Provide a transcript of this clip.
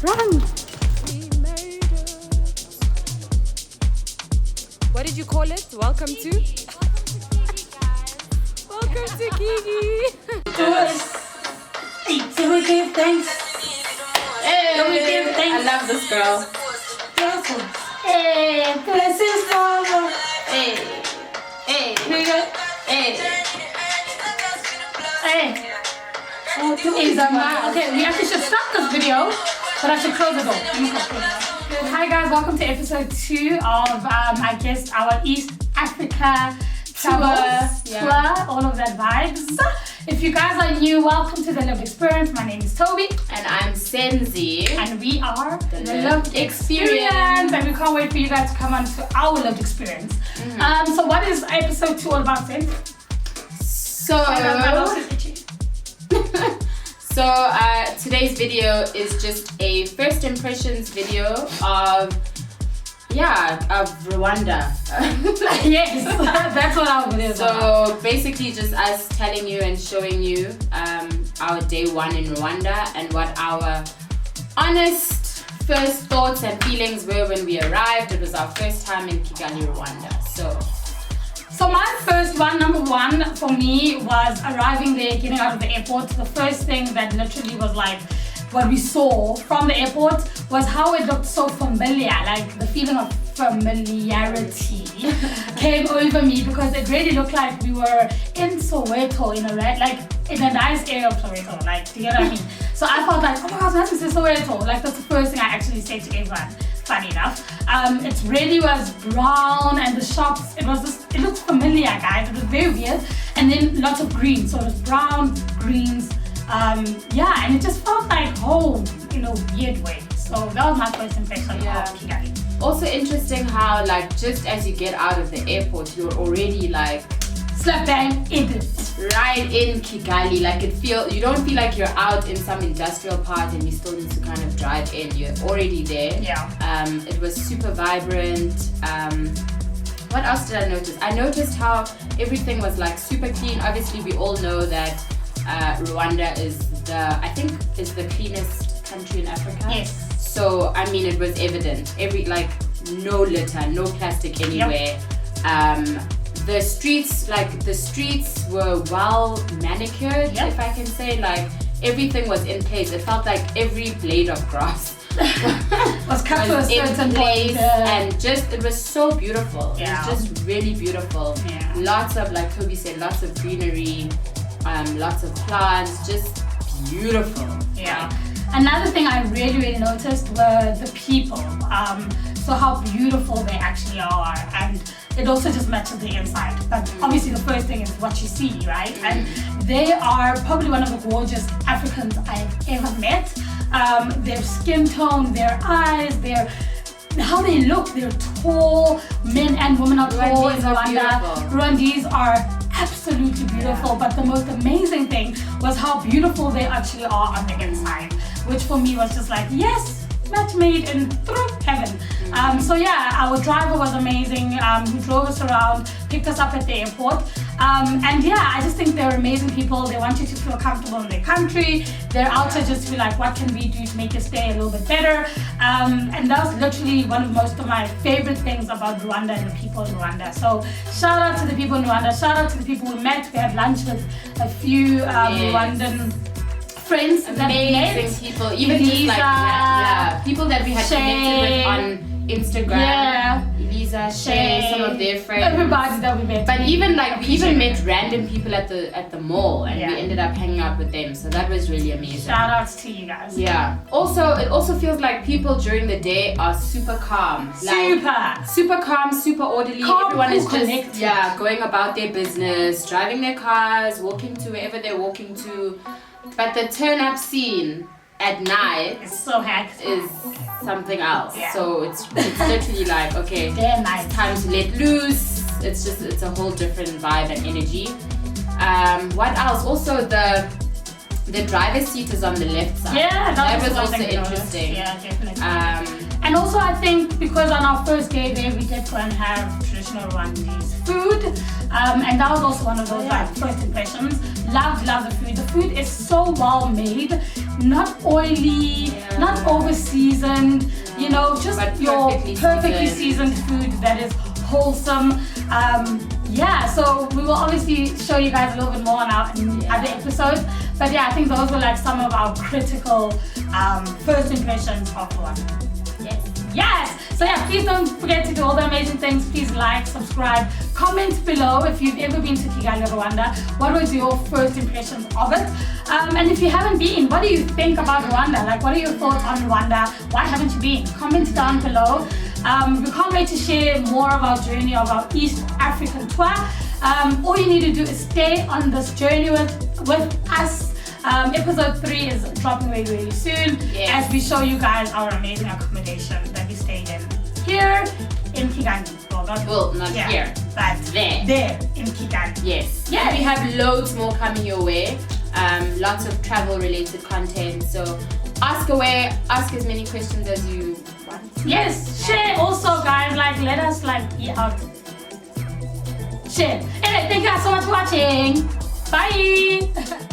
Run! What did you call it? Welcome to? Welcome to Kiki. So we give thanks. Hey, we give thanks. I love this girl. Hey, blessings to all. Hey, hey, hey. Hey. Okay, we actually should start this video, but I should close the door. Hi guys, welcome to episode 2 of I guess our East Africa travel tour, all of that vibes. If you guys are new, welcome to the Lived Experience. My name is Toby. And I'm Senzi. And we are the Lived Experience. And we can't wait for you guys to come on to our Lived Experience. So what is episode 2 all about, Senzi? So today's video is just a first impressions video of Rwanda. Yes, that's what our video is about. So basically just us telling you and showing you our day 1 in Rwanda and what our honest first thoughts and feelings were when we arrived. It was our first time in Kigali, Rwanda. So my first one, number 1 for me was arriving there, getting out of the airport. The first thing that literally was like what we saw from the airport was how it looked so familiar, like the feeling of familiarity came over me because it really looked like we were in Soweto in a nice area of Soweto, like, do you know what I mean? So I felt like, oh my gosh, this is Soweto. Like that's the first thing I actually said to everyone. Funny enough, it really was brown and the shops, it looked familiar, guys. It was very weird, and then lots of green, so it was brown, greens, and it just felt like home in a weird way. So that was my first impression of Kigali. Also interesting how like just as you get out of the airport, you're already like slap bang in it. Right in Kigali, like you don't feel like you're out in some industrial part and you still need to kind of drive in. You're already there. Yeah. It was super vibrant. What else did I notice? I noticed how everything was like super clean. Obviously, we all know that Rwanda is the cleanest country in Africa. Yes. So I mean, it was evident. No litter, no plastic anywhere. Yep. The streets were well manicured, if I can say. Like everything was in place. It felt like every blade of grass was cut to a certain place, and it was so beautiful. Yeah. It was just really beautiful. Yeah. Lots of, like Toby said, lots of greenery, lots of plants, just beautiful. Yeah. Another thing I really, really noticed were the people. So how beautiful they actually are, and it also just matches the inside. But obviously the first thing is what you see, right? And they are probably one of the gorgeous Africans I've ever met. Their skin tone, their eyes, how they look, they're tall. Men and women are tall in Rwanda. Rwandese are absolutely beautiful, but the most amazing thing was how beautiful they actually are on the inside, which for me was just like, yes, match made in heaven. Our driver was amazing. He drove us around, picked us up at the airport. I just think they're amazing people. They want you to feel comfortable in their country. They're out to just be like, what can we do to make your stay a little bit better? And that was literally one of most of my favorite things about Rwanda and the people in Rwanda. So shout out to the people in Rwanda. Shout out to the people we met. We had lunch with a few Rwandan friends. Amazing people. Even Lisa, just like people that we had connected with on Instagram. Yeah. Lisa, Shay, some of their friends. Everybody that we met. But we even met random people at the mall, and we ended up hanging out with them. So that was really amazing. Shout outs to you guys. Yeah. Also, it also feels like people during the day are super calm. Super calm, super orderly. Everyone is just connected. Going about their business, driving their cars, walking to wherever they're walking to. But the turn-up scene at night is something else. Yeah. So it's literally like, okay, it's time to let loose. It's a whole different vibe and energy. What else? Also the driver's seat is on the left side. Yeah, that was one also thing to notice. interesting. Yeah, definitely. And also I think because on our first day there we did go and have traditional Rwandese food. And that was also one of those like first impressions. Love the food. The food is so well made, not oily, not over seasoned, you know, just your perfectly seasoned food that is wholesome. So we will obviously show you guys a little bit more in our other episodes. But yeah, I think those were like some of our critical first impressions of Rwanda. Yes! So yeah, please don't forget to do all the amazing things. Please like, subscribe, comment below if you've ever been to Kigali, Rwanda. What was your first impressions of it? And if you haven't been, what do you think about Rwanda? Like, what are your thoughts on Rwanda? Why haven't you been? Comment down below. We can't wait to share more of our journey of our East African tour. All you need to do is stay on this journey with us. Episode 3 is dropping really soon as we show you guys our amazing accommodation that we stayed in here in Kigali. Well, not here, but there in Kigali. Yes. Yeah, we have loads more coming your way. Lots of travel related content. So ask away, ask as many questions as you want. Yes, share also, guys. Like, let us be out. Share. Anyway, thank you guys so much for watching. Bye.